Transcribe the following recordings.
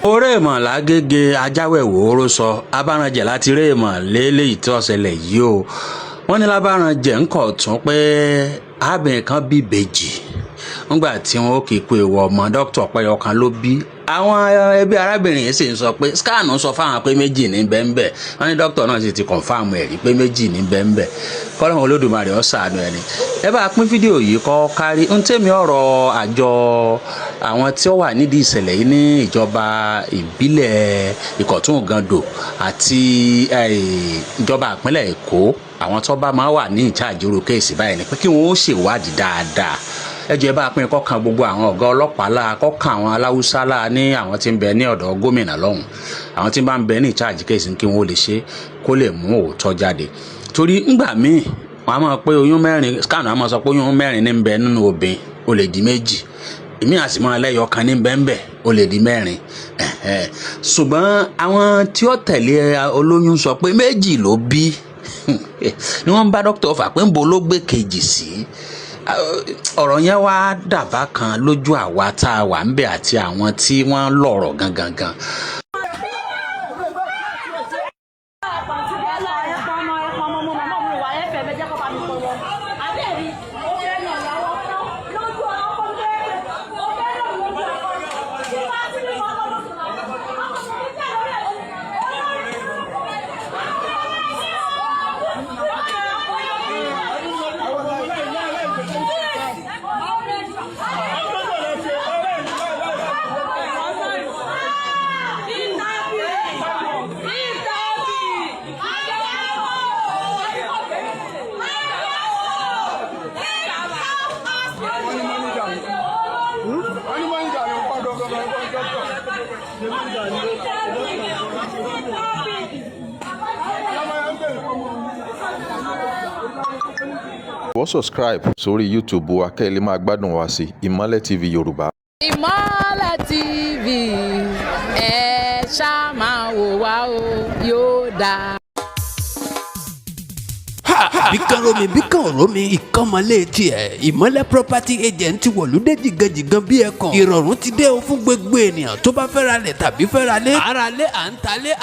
Réèmọ̀ lágége ajáwẹ̀wò oró sọ abáranjẹ̀ láti réèmọ̀ léléyìí tí ọ̀sẹ̀lẹ̀ yìí o. Wọ́n ní lábáranjẹ̀ ń kọ̀ tún pé arábìnrin kan bí ìbejì nígbà tí wọ́n ó kì í pé ìwọ ọmọ dókítà ọ̀pẹ̀yọ kan ló bí. Àwọn ẹbí arábìnrin yìí sì ń sọ pé scan sọ fáwọn pé méjì ní bẹ́ńbẹ́. Wọ́n ní dókítà náà sì ti kọ̀ǹfàmù ẹ̀rí pé méjì ní bẹ́ńbẹ́. Kọ́lọ́run Olódùmarè ó ṣàánú ẹni. Ẹ bá pín fídíò yìí kọ́ kárí ń tèmi ọ̀rọ̀ àjọ àwọn tí ó wà nídìí ìṣẹ̀lẹ̀ yìí ní ìjọba ìbílẹ̀ Ìkọ̀tún Ògandò àti ìjọba ìpínlẹ̀ Èkó, àwọn tó bá máa wà ní ìcháàjì irú kéèsì báyìí ni pé kí wọ́n ó ṣèwádìí dáadáa. Ẹ jẹ́ bá pín kọ́kàn gbogbo àwọn ọ̀gá ọlọ́pàá láà, kọ́kàn àwọn aláwùsá láà ní àwọn tí ń bẹ ní ọ̀dọ̀ gómìnà lọ́hùn, àwọn tí bá ń bẹ ní ìcháàjì kéèsì kí wọ́n ó lè ṣe kó lè mú òótọ́ jáde. Torí ńgbà míì wọ́n á máa pé oyún mẹ́rin, scan á máa sọ pé oyún mẹ́rin ní ń bẹ nínú obìnrin, ó lè di méjì. Èmi àsìmọ́ ẹlẹ́yọ kan ní bẹ́ńbẹ́ ó lè di mẹ́rin. Ṣùgbọ́n àwọn tí ó tẹ̀lé olóyún sọ pé méjì ló bí ni wọ́n bá dókítà fà pé ń bo ló gbé kejì sí. Ọ̀rọ̀ yẹn wá dàbá kan lójú àwa tá a wà ń bẹ àti àwọn tí wọ́n lọ̀rọ̀ gangan. Wọ́n subscribe sórí YouTube wa kẹ́ ẹ lè máa gbádùn wa sí Ìmọ́lẹ̀ TV Yorùbá. Ìmọ́lẹ̀ TV ẹ ṣáà máa wò wá o, yóò dáa. Bíkan romi bíkan romi ìkànnmọ́lé tiẹ̀ Ìmọ́lẹ̀ property agent ti wọ̀lúdé jìgànjìgàn bí ẹ̀kọ́. Ìrọ̀rùn ti dé o fún gbogbo ènìyàn tó bá fẹ́ ra lẹ̀ tàbí fẹ́ ra lé. Ara lé à ń talẹ̀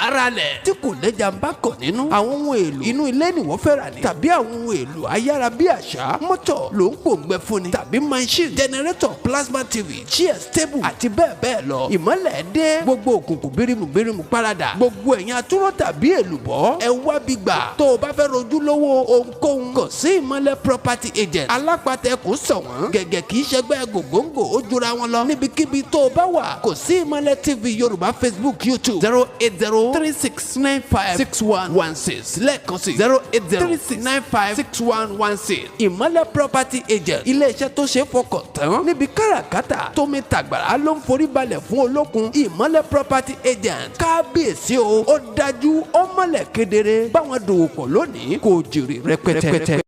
ara lẹ̀. Tí kò lẹ́jà ń bá kàn nínú. Àwọn ohun èlò inú ilé ni wọ́n fẹ́ rà ní. Tàbí àwọn ohun èlò ayára bí àṣá. Mọ́tò ló ń pòǹgbẹ fún ni. Tàbí machine generator plasma TV chairs table àti bẹ́ẹ̀ bẹ́ẹ̀ lọ. Ìmọ́lẹ̀ dé gbogbo òkùnkùn bírímù parada. Gbogbo ẹ̀yin atúrọ̀ tàbí èlùbọ́ ẹ wá bí gbà. Tó o bá fẹ́ rojú lówó ohunkóhun kò sí Ìmọ́lẹ̀ property agent alápàtẹ kò sọ wọ́n gẹ́gẹ́ kì í ṣẹgbẹ́ gògóńgò ó jura wọn lọ níbikíbi tó o bá wà kò sí Ìmọ́lẹ̀ TV Yorùbá Facebook YouTube 08036956116 lẹ́ẹ̀kan sí 08036956116 Ìmọ́lẹ̀ property agent iléeṣẹ́ tó ṣe é fọkàn tán níbi káràkátà tómi tàgbàrá ló ń forí balẹ̀ fún olókun Ìmọ́lẹ̀ property agent kábíyèsí o ó dájú ó mọ́lẹ̀ kedere báwọn dòwò pọ̀ lónìí kò jèrè rẹpẹtẹ.